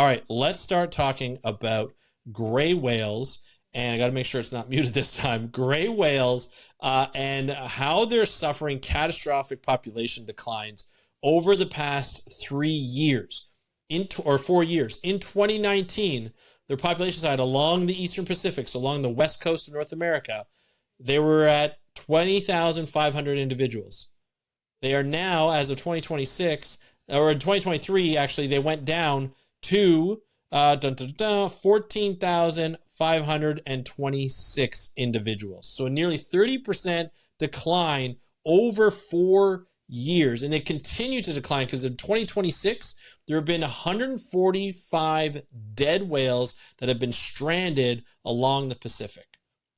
All right, let's start talking about gray whales. And I got to make sure it's not muted this time. Gray whales and how they're suffering catastrophic population declines over the past 3 years, or 4 years. In 2019, their population side along the Eastern Pacific, so along the west coast of North America, they were at 20,500 individuals. They are now, as of 2026, or in 2023, actually, they went down to 14,526 individuals. So a nearly 30% decline over 4 years. And they continue to decline because in 2026, there have been 145 dead whales that have been stranded along the Pacific.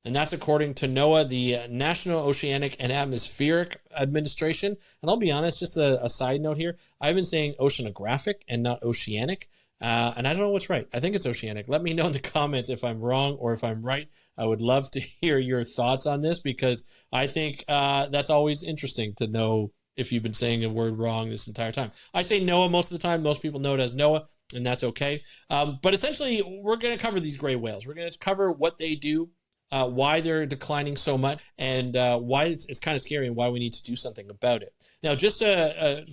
And that's according to NOAA, the National Oceanic and Atmospheric Administration. And I'll be honest, just a side note here, I've been saying oceanographic and not oceanic. And I don't know what's right. I think it's oceanic. Let me know in the comments if I'm wrong or if I'm right. I would love to hear your thoughts on this because I think that's always interesting to know if you've been saying a word wrong this entire time. I say NOAA most of the time. Most people know it as NOAA, and that's okay. But essentially, we're going to cover these gray whales. We're going to cover what they do, why they're declining so much, and why it's kind of scary and why we need to do something about it. Now, just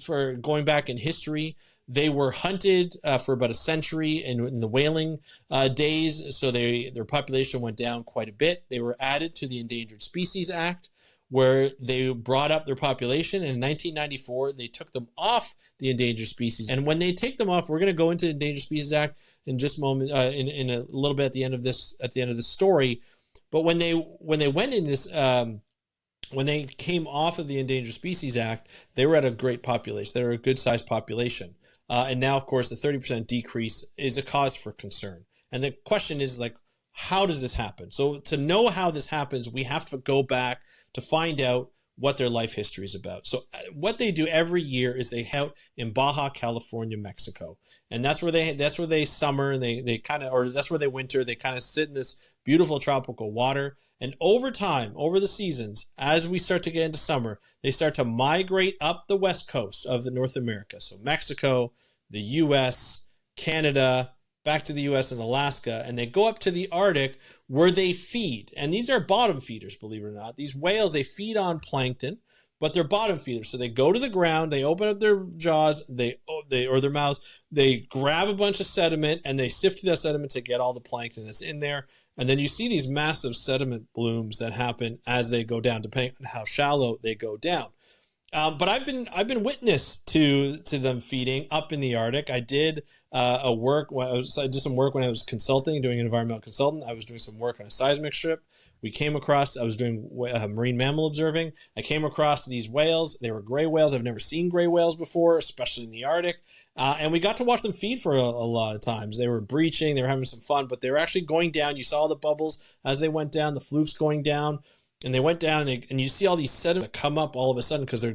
for going back in history, they were hunted for about a century in the whaling days, so their population went down quite a bit. They were added to the Endangered Species Act, where they brought up their population. And in 1994, they took them off the endangered species. And when they take them off, we're going to go into the Endangered Species Act in just a moment, in a little bit at the end of this story. But when they went in this, when they came off of the Endangered Species Act, they were at a great population. They were a good sized population. And now, of course, the 30% decrease is a cause for concern. And the question is, like, how does this happen? So to know how this happens, we have to go back to find out what their life history is about. So what they do every year is they out in Baja California, Mexico. And that's where they summer, and they kind of, or that's where they winter. They kind of sit in this beautiful tropical water. And over time, over the seasons, as we start to get into summer, they start to migrate up the west coast of the North America. So Mexico, the US, Canada, back to the US and Alaska, and they go up to the Arctic where they feed. And these are bottom feeders, believe it or not. These whales, they feed on plankton, but they're bottom feeders. So they go to the ground, they open up their jaws, or their mouths, they grab a bunch of sediment, and they sift through that sediment to get all the plankton that's in there. And then you see these massive sediment blooms that happen as they go down, depending on how shallow they go down. But I've been witness to them feeding up in the Arctic. I did I did some work when I was consulting, doing an environmental consultant. I was doing some work on a seismic strip. I was doing marine mammal observing. I came across these whales. They were gray whales. I've never seen gray whales before, especially in the Arctic. And we got to watch them feed for a lot of times. They were breaching. They were having some fun, but they were actually going down. You saw the bubbles as they went down, the flukes going down. And they went down, and you see all these sediment come up all of a sudden because they're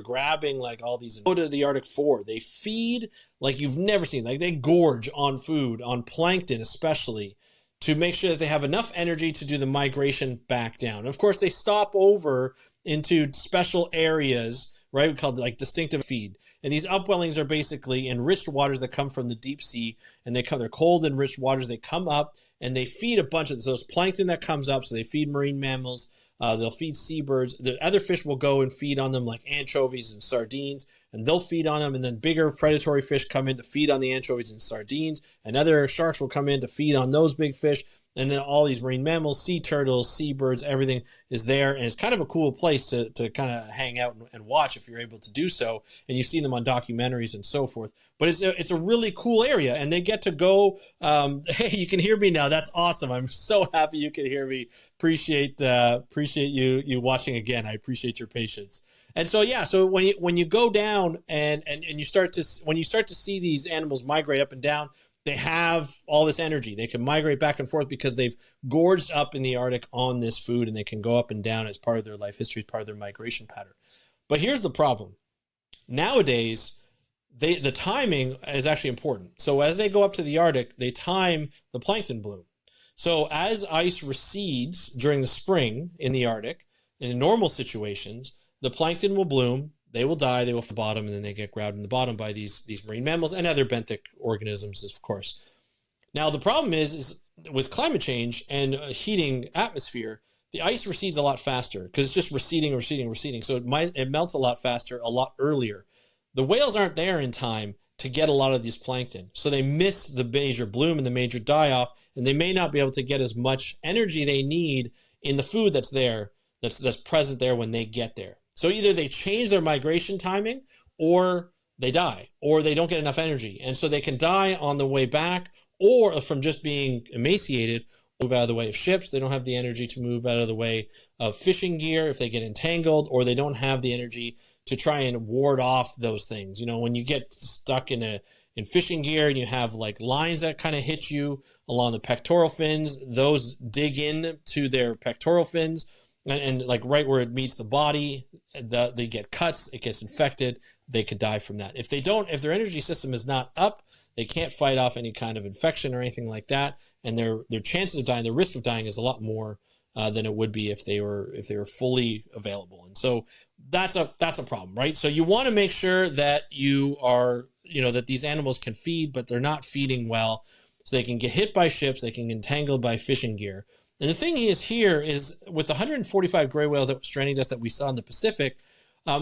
grabbing like all these. Go to the Arctic 4. They feed like you've never seen. Like they gorge on food, on plankton especially, to make sure that they have enough energy to do the migration back down. And of course, they stop over into special areas, right? We call it like distinctive feed. And these upwellings are basically enriched waters that come from the deep sea, and they're cold enriched waters. They come up and they feed a bunch of those plankton that comes up. So they feed marine mammals. They'll feed seabirds. The other fish will go and feed on them, like anchovies and sardines, and they'll feed on them. And then bigger predatory fish come in to feed on the anchovies and sardines, and other sharks will come in to feed on those big fish. And then all these marine mammals, sea turtles, seabirds, everything is there. And it's kind of a cool place to kind of hang out and watch if you're able to do so. And you see them on documentaries and so forth. But it's a really cool area. And they get to go, hey, you can hear me now. That's awesome. I'm so happy you can hear me. Appreciate you watching again. I appreciate your patience. And so, yeah, so when you go down and you start to see these animals migrate up and down, they have all this energy. They can migrate back and forth because they've gorged up in the Arctic on this food, and they can go up and down as part of their life history, as part of their migration pattern. But here's the problem. Nowadays, the timing is actually important. So as they go up to the Arctic, they time the plankton bloom. So as ice recedes during the spring in the Arctic, in normal situations, the plankton will bloom, they will die, they will fall to the bottom, and then they get grabbed in the bottom by these marine mammals and other benthic organisms, of course. Now, the problem is with climate change and a heating atmosphere, the ice recedes a lot faster because it's just receding. So it melts a lot faster, a lot earlier. The whales aren't there in time to get a lot of these plankton. So they miss the major bloom and the major die-off, and they may not be able to get as much energy they need in the food that's there, that's present there when they get there. So either they change their migration timing, or they die, or they don't get enough energy. And so they can die on the way back, or from just being emaciated, move out of the way of ships. They don't have the energy to move out of the way of fishing gear if they get entangled, or they don't have the energy to try and ward off those things. You know, when you get stuck in fishing gear and you have like lines that kind of hit you along the pectoral fins, those dig in to their pectoral fins and like right where it meets the body, they get cuts, it gets infected, they could die from that. If their energy system is not up, they can't fight off any kind of infection or anything like that, and their chances of dying, their risk of dying is a lot more than it would be if they were fully available. And so that's a problem, right? So you want to make sure that that these animals can feed, but they're not feeding well, so they can get hit by ships, they can get entangled by fishing gear. And the thing is with the 145 gray whales that were stranding us that we saw in the Pacific,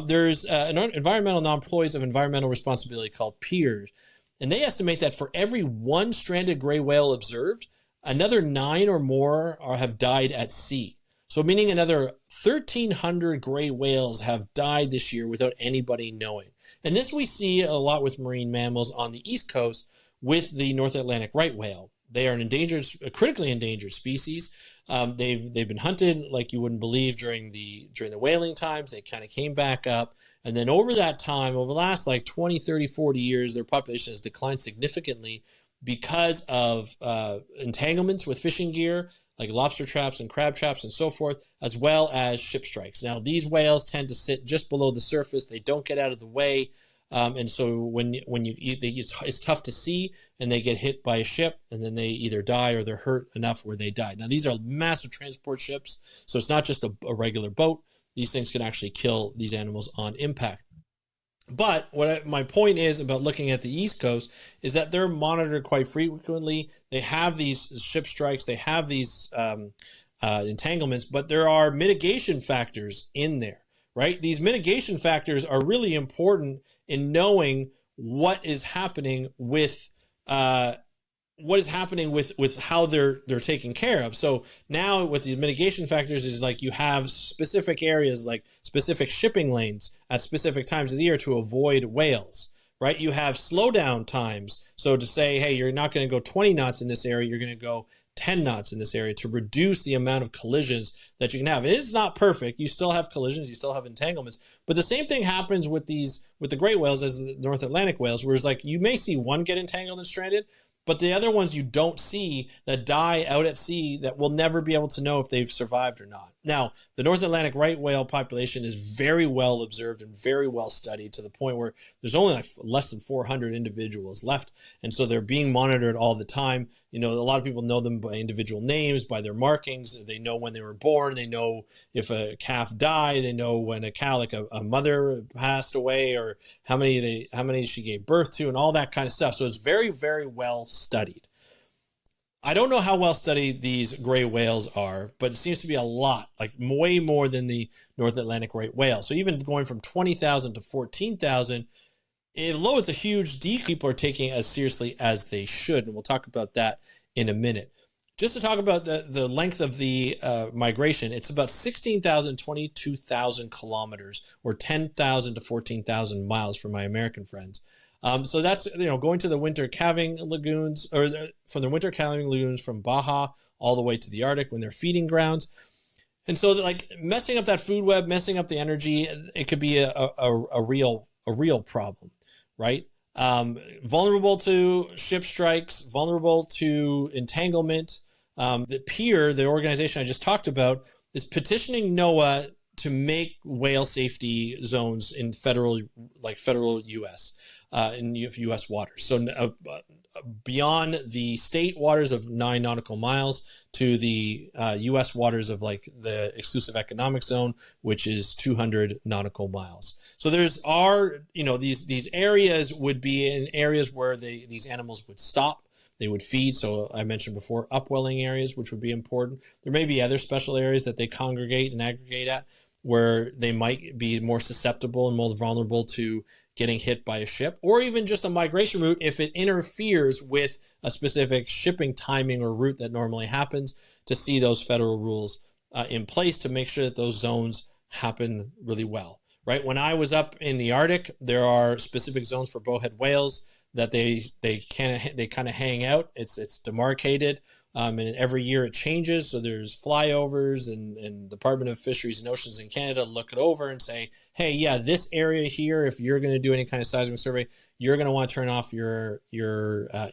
there's an environmental non-employees of environmental responsibility called peers, and they estimate that for every one stranded gray whale observed, another 9 or more have died at sea. So meaning another 1,300 gray whales have died this year without anybody knowing. And this we see a lot with marine mammals on the East Coast with the North Atlantic right whale. They are a critically endangered species. They've been hunted like you wouldn't believe during the whaling times. They kind of came back up. And then over that time, over the last like 20, 30, 40 years, their population has declined significantly because of entanglements with fishing gear, like lobster traps and crab traps and so forth, as well as ship strikes. Now, these whales tend to sit just below the surface. They don't get out of the way. And so when you eat, it's tough to see, and they get hit by a ship, and then they either die or they're hurt enough where they die. Now, these are massive transport ships, so it's not just a regular boat. These things can actually kill these animals on impact. But my point is about looking at the East Coast is that they're monitored quite frequently. They have these ship strikes, they have these entanglements, but there are mitigation factors in there, right? These mitigation factors are really important in knowing what is happening with how they're taken care of. So now with the mitigation factors is like you have specific areas, like specific shipping lanes at specific times of the year to avoid whales, right? You have slowdown times. So to say, hey, you're not going to go 20 knots in this area, you're going to go 10 knots in this area to reduce the amount of collisions that you can have. It is not perfect. You still have collisions, you still have entanglements, but the same thing happens with the great whales as the North Atlantic whales, where it's like you may see one get entangled and stranded, but the other ones you don't see that die out at sea that we'll never be able to know if they've survived or not. Now, the North Atlantic right whale population is very well observed and very well studied to the point where there's only like less than 400 individuals left. And so they're being monitored all the time. You know, a lot of people know them by individual names, by their markings. They know when they were born. They know if a calf died. They know when a cow, like a mother passed away, or how many she gave birth to, and all that kind of stuff. So it's very, very well studied. I don't know how well studied these gray whales are, but it seems to be a lot, like way more than the North Atlantic right whale. So even going from 20,000 to 14,000, although it's a huge decrease, people are taking it as seriously as they should. And we'll talk about that in a minute. Just to talk about the length of the migration, it's about 16,000, 22,000 kilometers, or 10,000 to 14,000 miles for my American friends. So that's, going to the winter calving lagoons, or from the winter calving lagoons from Baja all the way to the Arctic when they're feeding grounds. And so like messing up that food web, messing up the energy, it could be a real problem, right? Vulnerable to ship strikes, vulnerable to entanglement. The PEER, the organization I just talked about, is petitioning NOAA to make whale safety zones in federal U.S. In U.S. waters. So beyond the state waters of 9 nautical miles to the U.S. waters of like the exclusive economic zone, which is 200 nautical miles. So these areas would be in areas where these animals would stop. They would feed. So I mentioned before, upwelling areas, which would be important. There may be other special areas that they congregate and aggregate at, where they might be more susceptible and more vulnerable to getting hit by a ship, or even just a migration route if it interferes with a specific shipping timing or route that normally happens, to see those federal rules in place to make sure that those zones happen really well, right? When I was up in the Arctic, there are specific zones for bowhead whales that they kind of hang out. It's demarcated. And every year it changes. So there's flyovers, and Department of Fisheries and Oceans in Canada look it over and say, hey, yeah, this area here, if you're going to do any kind of seismic survey, you're going to want to turn off your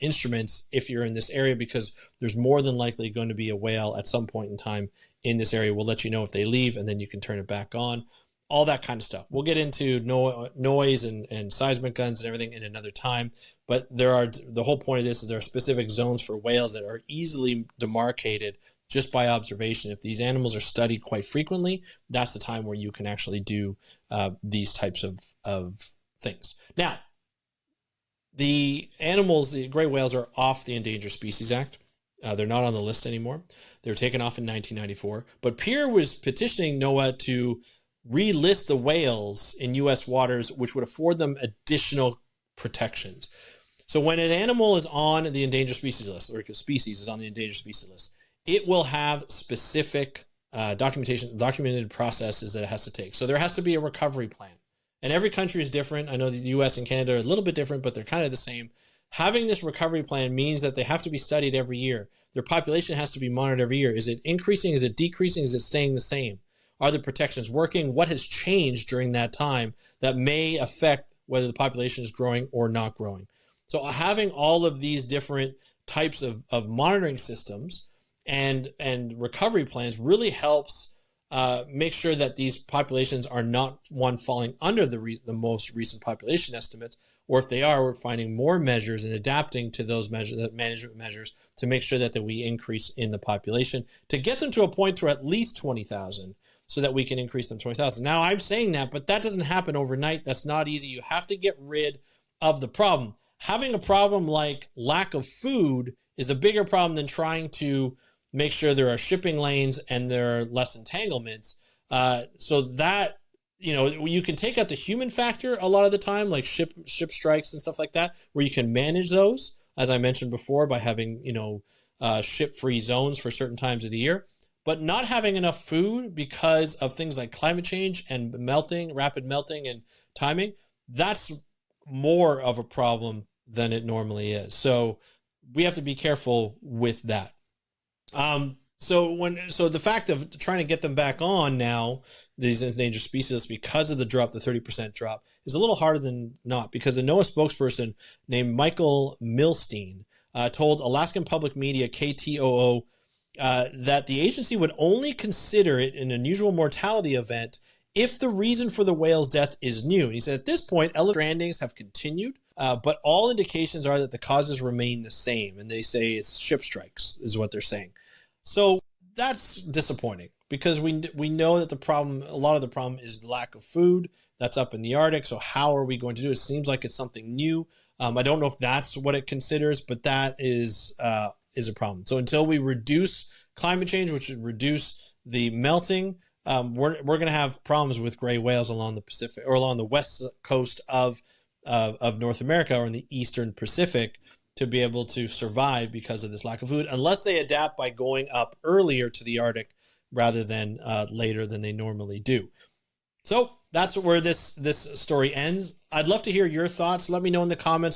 instruments if you're in this area, because there's more than likely going to be a whale at some point in time in this area. We'll let you know if they leave, and then you can turn it back on. All that kind of stuff. We'll get into noise and seismic guns and everything in another time. But the whole point of this is there are specific zones for whales that are easily demarcated just by observation. If these animals are studied quite frequently, that's the time where you can actually do these types of things. Now, the gray whales are off the Endangered Species Act. They're not on the list anymore. They were taken off in 1994. But Pierre was petitioning NOAA to relist the whales in U.S. waters, which would afford them additional protections. So when an animal is on the endangered species list, or a species is on the endangered species list, it will have specific documented processes that it has to take. So there has to be a recovery plan. And every country is different. I know the U.S. and Canada are a little bit different, but they're kind of the same. Having this recovery plan means that they have to be studied every year. Their population has to be monitored every year. Is it increasing? Is it decreasing? Is it staying the same? Are the protections working? What has changed during that time that may affect whether the population is growing or not growing? So having all of these different types of monitoring systems and recovery plans really helps make sure that these populations are not, one, falling under the most recent population estimates, or if they are, we're finding more measures and adapting to those management measures to make sure that we increase in the population to get them to a point to at least 20,000. So that we can increase them to 20,000. Now, I'm saying that, but that doesn't happen overnight. That's not easy. You have to get rid of the problem. Having a problem like lack of food is a bigger problem than trying to make sure there are shipping lanes and there are less entanglements. So that, you can take out the human factor a lot of the time, like ship strikes and stuff like that, where you can manage those, as I mentioned before, by having, ship-free zones for certain times of the year. But not having enough food because of things like climate change and rapid melting and timing, that's more of a problem than it normally is. So we have to be careful with that. So the fact of trying to get them back on now, these endangered species, because of the 30% drop, is a little harder than not, because a NOAA spokesperson named Michael Milstein told Alaskan Public Media, KTOO, that the agency would only consider it an unusual mortality event if the reason for the whale's death is new. And he said, at this point, strandings have continued, but all indications are that the causes remain the same. And they say it's ship strikes is what they're saying. So that's disappointing, because we know that a lot of the problem is the lack of food that's up in the Arctic. So how are we going to do it? It seems like it's something new. I don't know if that's what it considers, but that is a problem. So until we reduce climate change, which would reduce the melting, we're going to have problems with gray whales along the Pacific, or along the west coast of North America, or in the eastern Pacific, to be able to survive because of this lack of food, unless they adapt by going up earlier to the Arctic rather than later than they normally do. So that's where this story ends. I'd love to hear your thoughts. Let me know in the comments.